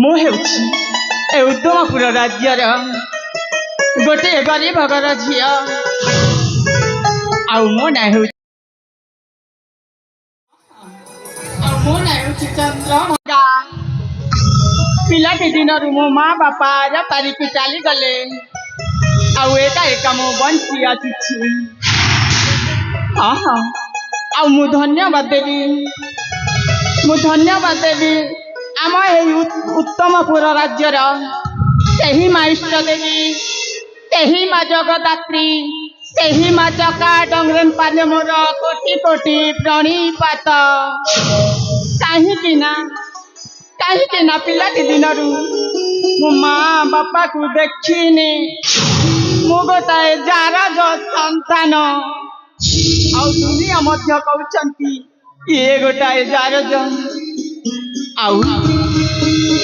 ମୁଁ ହେଉଛି ଏ ଉତ୍ତମପୁର ରାଜ୍ୟର ଗୋଟିଏ ଗରିବ ଘର ଝିଅ। ଆଉ ମୋ ନାଁ ହେଉଛି ଚନ୍ଦ୍ରଭାଗା। ପିଲାଟି ଦିନରୁ ମୋ ମା ବାପା ପାରିକି ଚାଲିଗଲେ। ଆଉ ଏକା ଏକା ମୁଁ ବଞ୍ଚି ଆସିଛି। ଆଉ ମୁଁ ଧନ୍ୟବାଦ ଦେବି ଆମ ଏହି ଉତ୍ତମପୁର ରାଜ୍ୟର ସେହି ମା ଇଷ୍ଟ ଦେବୀ, ସେହି ମା ଜଗଦାତ୍ରୀ, ସେହି ମା ଚକା ଡଙ୍ଗରେନ୍ ପାନେ ମୋର କୋଟି କୋଟି ପ୍ରଣିପାତ। କାହିଁକି ନା ପିଲାଟି ଦିନରୁ ମୋ ମା ବାପାକୁ ଦେଖିନି। ମୁଁ ଗୋଟାଏ ଜାରଜ ସନ୍ତାନ। ଆଉ ଦୁନିଆ ମଧ୍ୟ କହୁଛନ୍ତି ଇଏ ଗୋଟାଏ ଜାରଜ। ଆଉ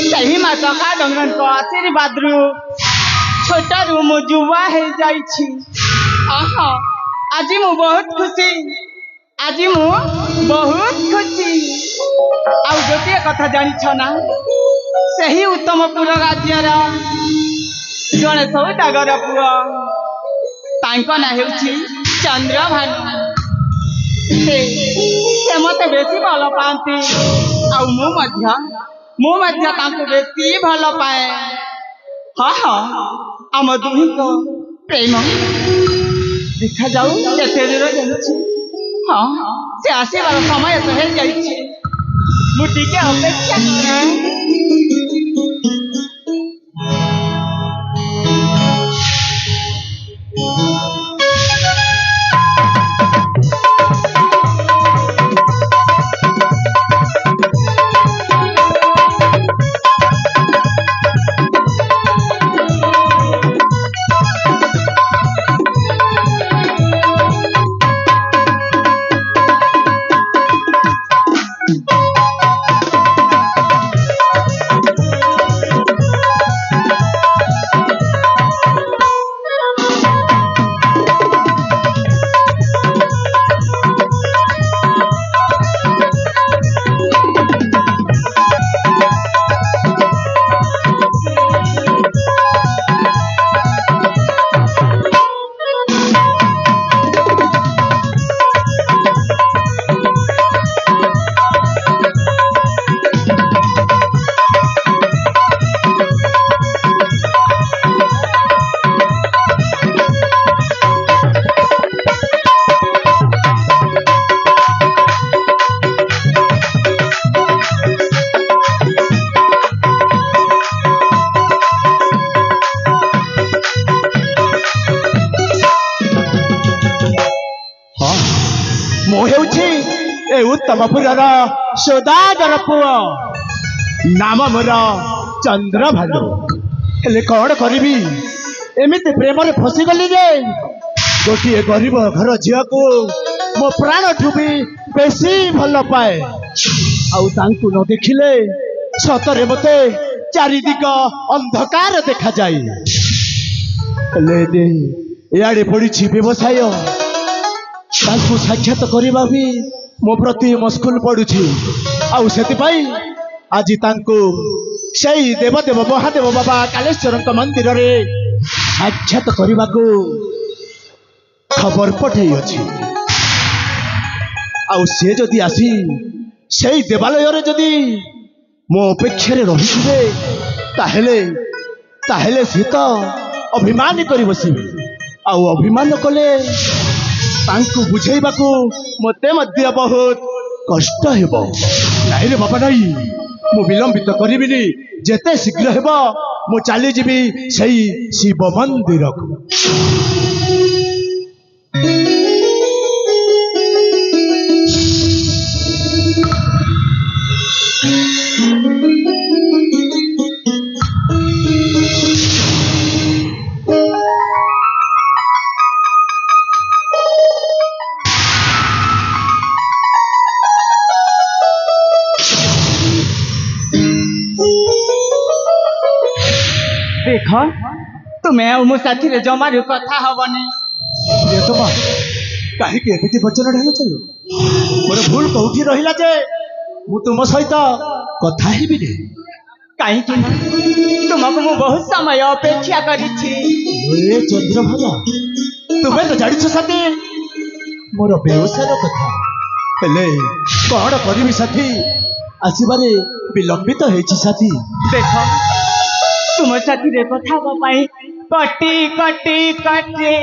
ସେହି ମା ଚକା ଡଙ୍ଗରେନ୍‌ଙ୍କ ଆଶୀର୍ବାଦରୁ ଛୋଟରୁ ମୁଁ ଯୁବା ହେଇଯାଇଛି। ଆଜି ମୁଁ ବହୁତ ଖୁସି। ଆଉ ଗୋଟିଏ କଥା ଜାଣିଛ ନା, ସେହି ଉତ୍ତମପୁର ରାଜ୍ୟର ଜଣେ ସୌଦାଗର ପୁଅ, ତାଙ୍କ ନାଁ ହେଉଛି ଚନ୍ଦ୍ରଭାନୁ। ସେ ମୋତେ ବେଶୀ ଭଲ ପାଆନ୍ତି। ଆଉ ମୁଁ ମଧ୍ୟ ତାଙ୍କୁ ବେଶୀ ଭଲ ପାଏ। ଆମ ଦୁହିଁଙ୍କ ପ୍ରେମ ଦେଖାଯାଉ କେତେ ଦୂର ଯାଉଛି। ସେ ଆସିବାର ସମୟ ତ ହେଇଯାଇଛି। ମୁଁ ଟିକେ ଅପେକ୍ଷା କରେ। ମୁଁ ହେଉଛି ଏ ଉତ୍ତମପୁରର ସୌଦାଗର ପୁଅ। ନାମ ମୋର ଚନ୍ଦ୍ରଭାନୁ। ହେଲେ କ'ଣ କରିବି, ଏମିତି ପ୍ରେମରେ ଫସିଗଲି ଯେ ଗୋଟିଏ ଗରିବ ଘର ଝିଅକୁ ମୋ ପ୍ରାଣଠୁ ବି ବେଶୀ ଭଲ ପାଏ। ଆଉ ତାଙ୍କୁ ନ ଦେଖିଲେ ସତରେ ମୋତେ ଚାରିଦିଗ ଅନ୍ଧକାର ଦେଖାଯାଏ। ହେଲେ ଇଆଡ଼େ ପଡ଼ିଛି ବ୍ୟବସାୟ। ତାଙ୍କୁ ସାକ୍ଷାତ କରିବା ବି ମୋ ପ୍ରତି ମୁସ୍କିଲ ପଡୁଛି। ଆଉ ସେଥିପାଇଁ ଆଜି ତାଙ୍କୁ ସେଇ ଦେବଦେବ ମହାଦେବ ବାବା କାଳେଶ୍ୱରଙ୍କ ମନ୍ଦିରରେ ସାକ୍ଷାତ କରିବାକୁ ଖବର ପଠେଇଅଛି। ଆଉ ସେ ଯଦି ଆସି ସେଇ ଦେବାଳୟରେ ଯଦି ମୋ ଅପେକ୍ଷାରେ ରହିଥିବେ, ତାହେଲେ ସେ ତ ଅଭିମାନ କରି ବସିବେ। ଆଉ ଅଭିମାନ କଲେ ତାଙ୍କୁ ବୁଝେଇବାକୁ ମୋତେ ମଧ୍ୟ ବହୁତ କଷ୍ଟ ହେବ। ନାଇଁରେ ବାବା, ନାଇଁ, ମୁଁ ବିଳମ୍ବିତ କରିବିନି। ଯେତେ ଶୀଘ୍ର ହେବ ମୁଁ ଚାଲିଯିବି ସେଇ ଶିବ ମନ୍ଦିରକୁ। देख तुम्हें ଆଉ ମୋ ସାଥିରେ ଜମାରୁ କଥା ହବନି। ପ୍ରିୟତମା କାହିଁକି ଏମିତି ବଚନ ଢାଳୁଛ? ମୋର ଭୁଲ କୋଉଠି ରହିଲା ଯେ ମୁଁ ତୁମ ସହିତ କଥା ହେବିନି? କାହିଁକି ନା ତୁମକୁ ମୁଁ ବହୁତ ସମୟ ଅପେକ୍ଷା କରିଛି। ଏ ଚନ୍ଦ୍ରଭାଗା, ତୁମେ ତ ଜାଣିଛ ସାଥୀ ମୋର ବେଉସାର କଥା, ହେଲେ କଣ କରିବି ସାଥୀ, ଆସିବାରେ ବିଳମ୍ବିତ ହେଇଛି ସାଥୀ। ଦେଖ ତୁମ ସାଥିରେ କଥା ହେବା ପାଇଁ କଟି କଟି କଟି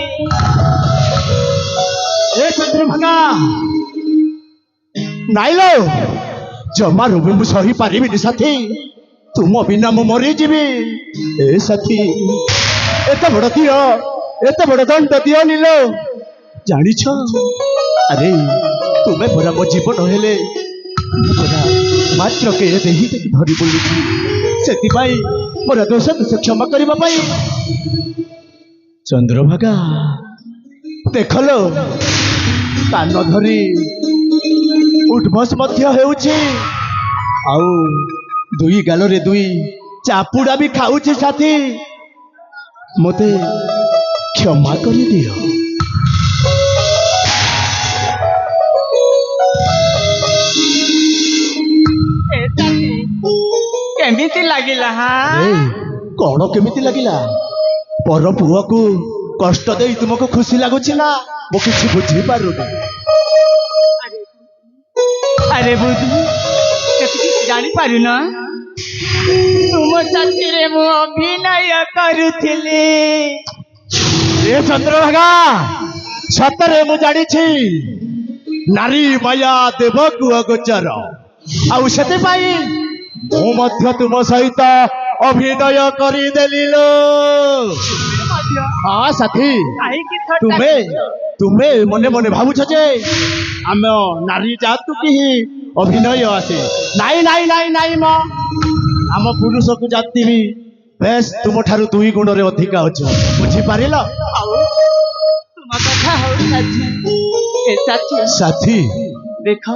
ଏ ଚନ୍ଦ୍ରଭାଗା, ନାଇଲୋ ଜମାରୁ ବି ମୁଁ ସହି ପାରିବିନି ସାଥୀ, ତୁମ ବିନା ମୁଁ ମରିଯିବି। ଏ ସାଥୀ ଏତେ ବଡ଼ ଦିଅ, ଏତେ ବଡ଼ ଦଣ୍ଡ ଦିଅ ନିଲୋ। ଜାଣିଛ ଆରେ ତୁମେ ପରା ମୋ ଜୀବନ ହେଲେ ମୁଁ ପରା ମାତ୍ର କେ ଦେହିକି ଧରି ବୁଲୁଛି, ସେଥିପାଇଁ ମୋର ଦୋଷ କ୍ଷମା କରିବା ପାଇଁ। ଚନ୍ଦ୍ରଭାଗା ଦେଖଲୋ କାନ ଧରି ଉଠବସ ମଧ୍ୟ ହେଉଛି, ଆଉ ଦୁଇ ଗାଲରେ ଦୁଇ ଚାପୁଡ଼ା ବି ଖାଉଛି ସାଥୀ, ମୋତେ କ୍ଷମା କରିଦିଅ। କେମିତି ଲାଗିଲା? କଣ କେମିତି ଲାଗିଲା? ପର ପୁଅକୁ କଷ୍ଟ ଦେଇ ତୁମକୁ ଖୁସି ଲାଗୁଛି ନା? ମୁଁ କିଛି ବୁଝିପାରୁନି। ଆରେ ବୁଧୁ ଜାଣିପାରୁନ ତୁମ ସାଥିରେ ମୁଁ ଅଭିନୟ କରୁଥିଲି। ଏ ଚନ୍ଦ୍ରଭାଗା, ସତରେ ମୁଁ ଜାଣିଛି ନାରୀ ମାୟା ଦେବକୁ ଅଗୋଚର, ଆଉ ସେଥିପାଇଁ ମୁଁ ମଧ୍ୟ ତୁମ ସହିତ ଅଭିନୟ କରିଦେଲି ଲୋ। ହଁ ସାଥୀ, ତୁମେ ତୁମେ ମନେ ମନେ ଭାବୁଛ ଯେ ଆମ ନାରୀ ଜାତୁ କି ଅଭିନୟ ଆସେ। ନାଇଁ ନାଇଁ ନାଇଁ ନାଇଁ ମ, ଆମ ପୁରୁଷକୁ ଜାତି ବି ବେଶ ତୁମଠାରୁ 2 ଗୁଣରେ ଅଧିକା ଅଛି, ବୁଝିପାରିଲ? ତୁମ କଥା ହଉ ସାଥୀ ଦେଖ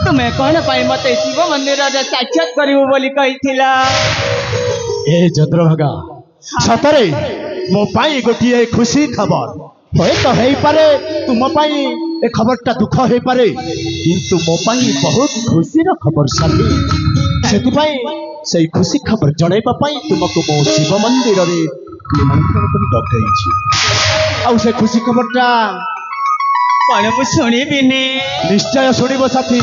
ତୁମେ କଣ ପାଇଁ ମତେ ଶିବ ମନ୍ଦିରରେ ସାକ୍ଷାତ କରିବୁ ବୋଲି କହିଥିଲ? ଏ ଚନ୍ଦ୍ରଭାଗା, ସତରେ ମୋ ପାଇଁ ଗୋଟିଏ ଖୁସି ଖବର। ହୁଏତ ହେଇପାରେ ତୁମ ପାଇଁ ଏ ଖବରଟା ଦୁଃଖ ହେଇପାରେ, କିନ୍ତୁ ମୋ ପାଇଁ ବହୁତ ଖୁସିର ଖବର ସାଥୀ। ସେଥିପାଇଁ ସେଇ ଖୁସି ଖବର ଜଣାଇବା ପାଇଁ ତୁମକୁ ମୋ ଶିବ ମନ୍ଦିରରେ ନିମନ୍ତ୍ରଣ କରି ଡକେଇଛି। ଆଉ ସେ ଖୁସି ଖବରଟା କଣ ମୁଁ ଶୁଣିବିନି? ନିଶ୍ଚୟ ଶୁଣିବ ସାଥୀ,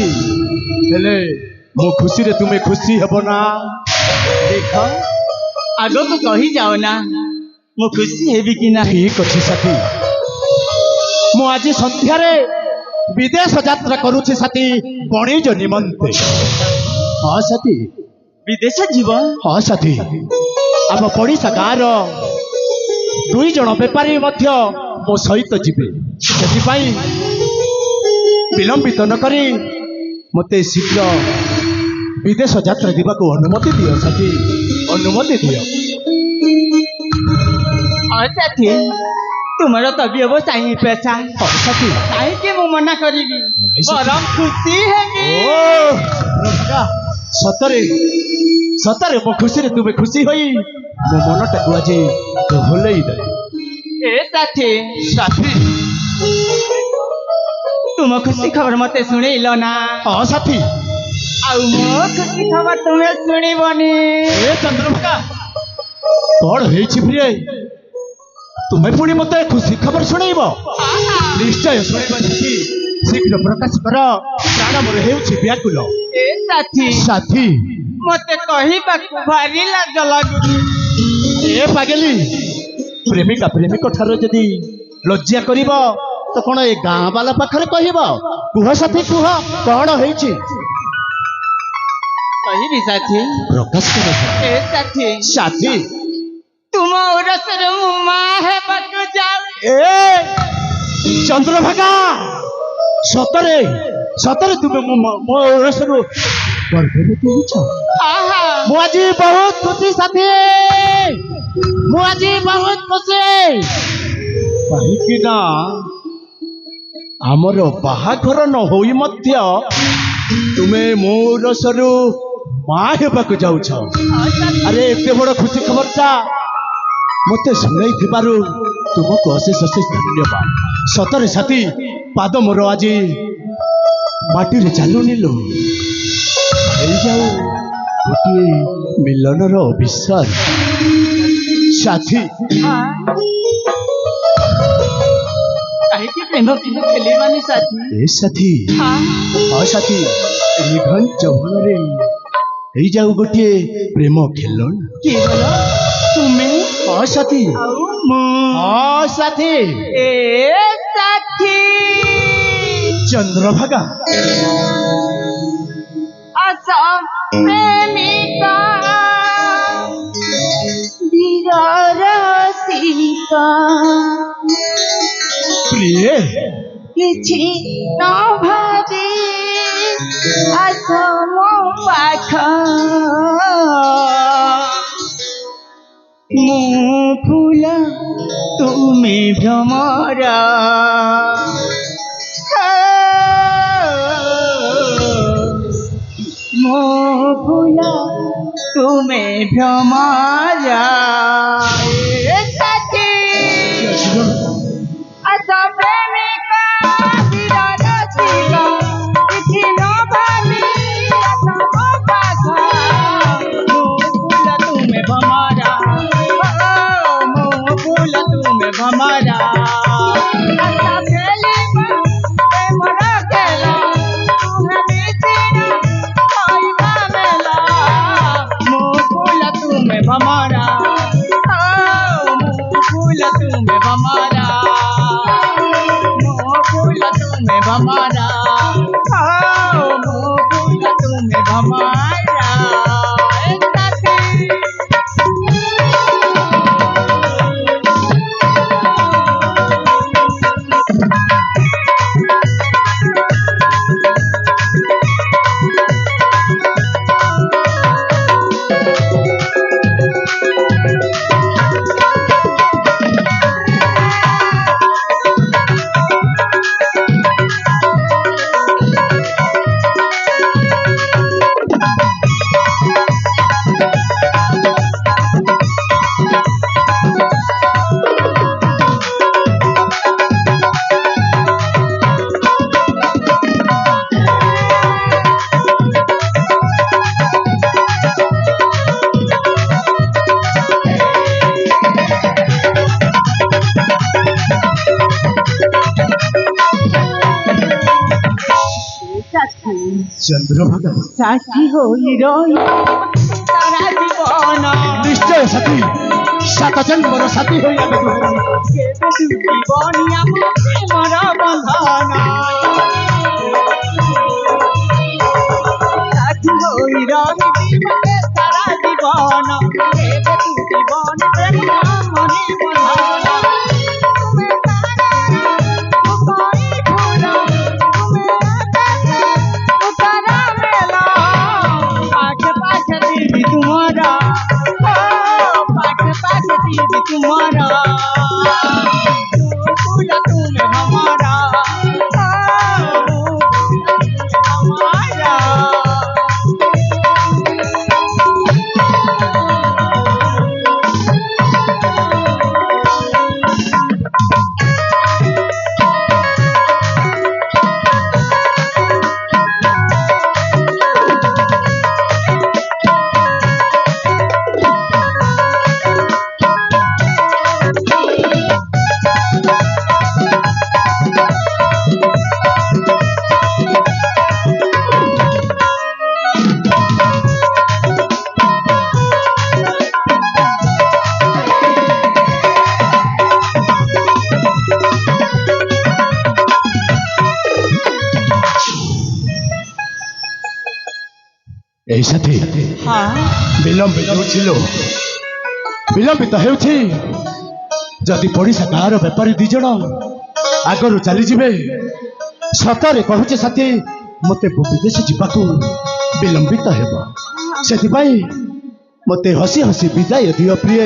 ହେଲେ ମୋ ଖୁସିରେ ତୁମେ ଖୁସି ହେବ ନା? ଦେଖ ଆଗକୁ କହିଯାଅ ନା, ମୁଁ ଖୁସି ହେବି କି ନା? ଠିକ ଅଛି ସାଥୀ, ମୁଁ ଆଜି ସନ୍ଧ୍ୟାରେ ବିଦେଶ ଯାତ୍ରା କରୁଛି ସାଥୀ, ବଣିଜ ନିମନ୍ତେ। ହଁ ସାଥୀ। ବିଦେଶ ଯିବ? ହଁ ସାଥୀ, ଆମ ପଡ଼ିଶା ଗାଁର 2 ଜଣ ବେପାରୀ ମଧ୍ୟ ମୋ ସହିତ ଯିବେ, ସେଥିପାଇଁ ବିଳମ୍ବିତ ନ କରି ମୋତେ ଶୀଘ୍ର ବିଦେଶ ଯାତ୍ରା ଯିବାକୁ ଅନୁମତି ଦିଅ ସାଥୀ, ଅନୁମତି ଦିଅ। ସାଥୀ ତୁମର ତ ବ୍ୟବସାୟୀ ପେଶା, ସାଥୀ କାହିଁକି ମୁଁ ମନା କରିବି? ବରଂ ଖୁସି ହେବି। ସତରେ ସତରେ ମୋ ଖୁସିରେ ତୁମେ ଖୁସି ହୋଇ ମୋ ମନଟାକୁ ଆଜି ଭୁଲେଇ ଦେ। ଏ ସାଥୀ ସାଥୀ ତୁମ ଖୁସି ଖବର ମତେ ଶୁଣେଇଲ ନା? ହଁ ସାଥୀ। ଆଉ ମୋ ଖୁସି ଖବର ତୁମେ ଶୁଣିବନି? ଏ ଚନ୍ଦ୍ରଭାଗା, କଣ ହେଇଛି ପ୍ରିୟ? ତୁମେ ପୁଣି ମତେ ଖୁସି ଖବର ଶୁଣେଇବ? ନିଶ୍ଚୟ ଶୁଣେଇବ ସାଥୀ, ଶୀଘ୍ର ପ୍ରକାଶ କର, ପ୍ରାଣ ମୋର ହେଉଛି ବ୍ୟାକୁଳ। ଏ ସାଥୀ ସାଥୀ ମତେ କହିବାକୁ ଭାରି ଲାଜ ଲାଗୁଛି। ଏ ପାଗେଲି, ପ୍ରେମିକା ପ୍ରେମିକ ଠାରୁ ଯଦି ଲଜ୍ଜା କରିବ ତ କଣ ଏ ଗାଁ ବାଲା ପାଖରେ କହିବ? କୁହ ସାଥୀ କୁହ, କଣ ହେଇଛି? କହିବି ସାଥୀ, ପ୍ରକାଶ କର। ଏ ସାଥୀ ସାଥୀ ତୁମ ଉରସରେ ମୁଁ ମା ହେବାକୁ ଯାଉଛି। ଏ ଚନ୍ଦ୍ରଭାଗା, ସତରେ ସତରେ ତୁମେ ମୋ ଉରସରୁ ଗର୍ଭବତୀ ହେଇଛ? ମୁଁ ଆଜି ବହୁତ ଖୁସି ସାଥୀ, ମୁଁ ଆଜି ବହୁତ ଖୁସି, କାହିଁକି ନା ଆମର ବାହାଘର ନ ହୋଇ ମଧ୍ୟ ତୁମେ ମୋ ଉରସରୁ ମା ହେବାକୁ ଯାଉଛ। ଆରେ ଏତେ ବଡ଼ ଖୁସି ଖବରଟା मते शुणाई तुमको अशेष अशेष धन्यवाद सतरे साथी पाद मोर आज माटी रे चालुनी लो जाऊ गोटे मिलनर अविश्वास साथी कहीं प्रेम किलो खेली मानी साथी ए साथी हाँ साथी निघन चौहन रे जाऊ गोटे प्रेम खेलन की बोलो तुम्हें हाँ साथी हाँ साथी ए साथी चंद्रभागा असम प्रेमिका रसिका प्रिय किछि न भाबी असम पाख मो फूल तुमे भ्रमरा मो फूल तुमे भ्रमरा साथी असम प्रेमिका रसिका किछि न भाबी असम पाख मो फूल तुमे भ्रमरा हमारा हमारा फूल तुम्हें हमारा फूल तुम्हें हमारा फूल तुम्हें हमारा चंद्रभागा साथी हो तारा जीवन निश्चय साथी सात जन्मर साथी हो जीवनिया प्रेमर बंधन साथी हो तारा जीवन जीवन प्रेम मने बंधन तुम्हारा फूल तुम्हें हमारा हमारा साथी विलंबित होउछि जदि पड़िशा गाँव बेपारी दी जन आगरू चली जिबे सतरे कहूचे साथी मते विदेश जावाकू विलंबित हेबो सेथिपाई मते हसी हसी विदाय दियो प्रिय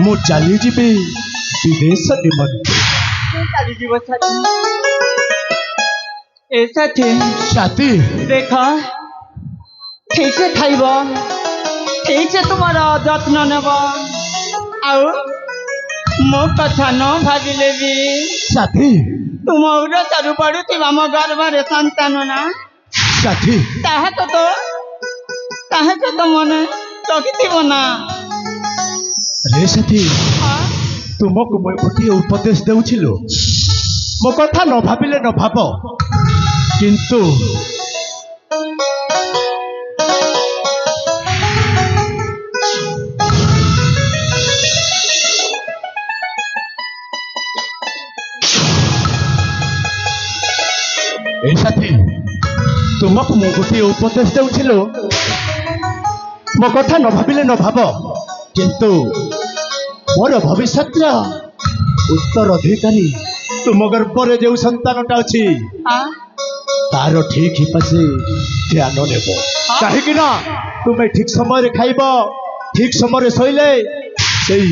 मु चली जिबे विदेश निमंत्रण चली जीव साथी ए साथी साथी देखा ठीक से खाइब ठीक से तुम्हारा जत्न नेब ମୋ କଥା ନ ଭାବିଲେ ବି ସାଥୀ ତୁମ ଉରସରୁ ପଡୁଥିବା ମୋ ଗର୍ଭରେ ସନ୍ତାନ ନା ସାଥୀ ତାହାକୁ ତ ମନେ ରଖିଥିବ ନା। ରେ ସାଥୀ ହଁ? ତୁମକୁ ମୁଁ ଗୋଟିଏ ଉପଦେଶ ଦେଉଥିଲୁ ମୋ କଥା ନ ଭାବିଲେ ନ ଭାବ କିନ୍ତୁ এই সাথী ତୁମକୁ ମୁଁ ଗୋଟିଏ ଉପଦେଶ ଦେଉଥିଲୁ ମୋ କଥା ନ ଭାବିଲେ ନ ଭାବ କିନ୍ତୁ ମୋର ଭବିଷ୍ୟତର ଉତ୍ତରାଧିକାରୀ ତୁମ ଗର୍ଭରେ ଯେଉଁ ସନ୍ତାନଟା ଅଛି ହଁ? ତାର ଠିକ ହିସାବରେ ଧ୍ୟାନ ନେବ କାହିଁକି ନା ତୁମେ ଠିକ ସମୟରେ ଖାଇବ ଠିକ ସମୟରେ ଶୋଇଲେ ସେଇ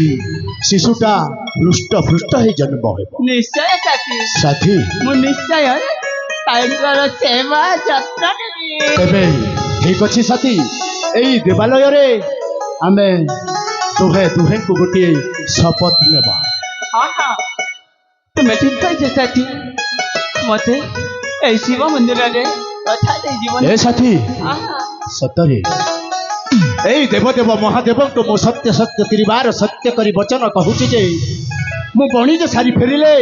ଶିଶୁଟା ହୃଷ୍ଟ ଫୃଷ୍ଟ ହେଇ ଜନ୍ମ ହେବ। ନିଶ୍ଚୟ ସାଥୀ ସାଥୀ ମୁଁ ନିଶ୍ଚୟ ତାଙ୍କର ସେବା ଯତ୍ନ ନେବି। ତେବେ ଠିକ ଅଛି ସାଥୀ ଏଇ ଦେବାଳୟରେ ଆମେ ଦୁହେଁଙ୍କୁ ଗୋଟିଏ ଶପଥ ନେବା। ହଁ ହଁ ତୁମେ ଠିକ କହିଛ ସାଥୀ ମତେ এই শিব মন্দিরে কথা ଦେଇଯିବ। ଏ ସାଥୀ ସତରେ ଏଇ ଦେବଦେବ ମହାଦେବଙ୍କୁ ମୁଁ ସତ୍ୟ ସତ୍ୟ କରିବାର ସତ୍ୟ କରି ବଚନ କହୁଛି ଯେ ମୁଁ ବଣିଜ ସାରି ଫେରିଲେ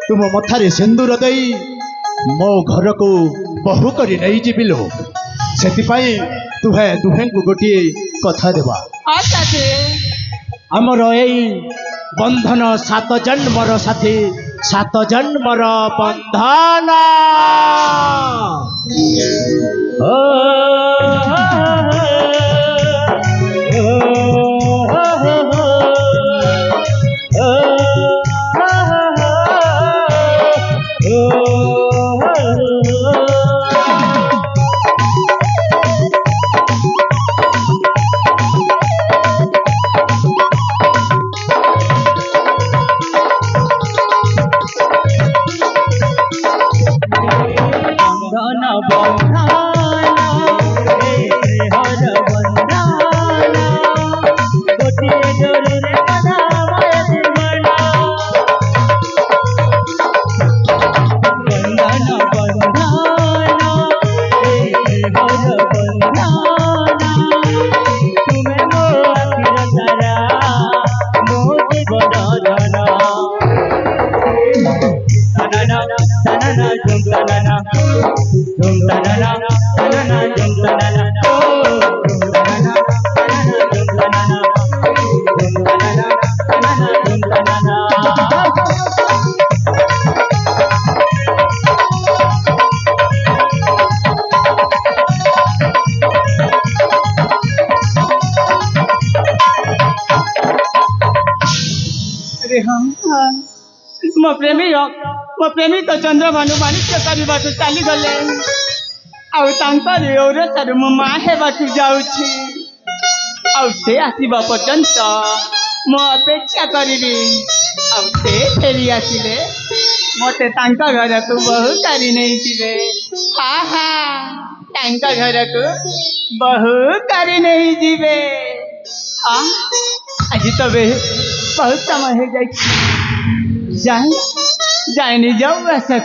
ତୁମ ମଥାରେ ସିନ୍ଦୁର ଦେଇ ମୋ ଘରକୁ ବୋହୂ କରି ନେଇଯିବି ଲୋ। ସେଥିପାଇଁ ଦୁହେଁଙ୍କୁ ଗୋଟିଏ କଥା ଦେବା। ଆମର ଏଇ ବନ୍ଧନ 7 ଜନ୍ମର ସାଥୀ 7 ଜନ୍ମର ବନ୍ଧନ। ମୋ ପ୍ରେମୀ ତ ଚନ୍ଦ୍ରଭାନୁ ବାଣିଜ୍ୟ କରିବାକୁ ଚାଲିଗଲେ ଆଉ ତାଙ୍କରି ଔରସରୁ ମୋ ମା ହେବାକୁ ଯାଉଛି। ଆଉ ସେ ଆସିବା ପର୍ଯ୍ୟନ୍ତ ମୁଁ ଅପେକ୍ଷା କରିବି। ଆଉ ସେ ଫେରି ଆସିଲେ ମତେ ତାଙ୍କ ଘରକୁ ବୋହୂ କରି ନେଇଯିବେ। ହା ହା ତାଙ୍କ ଘରକୁ ବୋହୂ କରି ନେଇଯିବେ। ଆଜି ତ ବହୁତ ସମୟ ହେଇଯାଇଛି। जाए नहीं जाऊँ ऐसा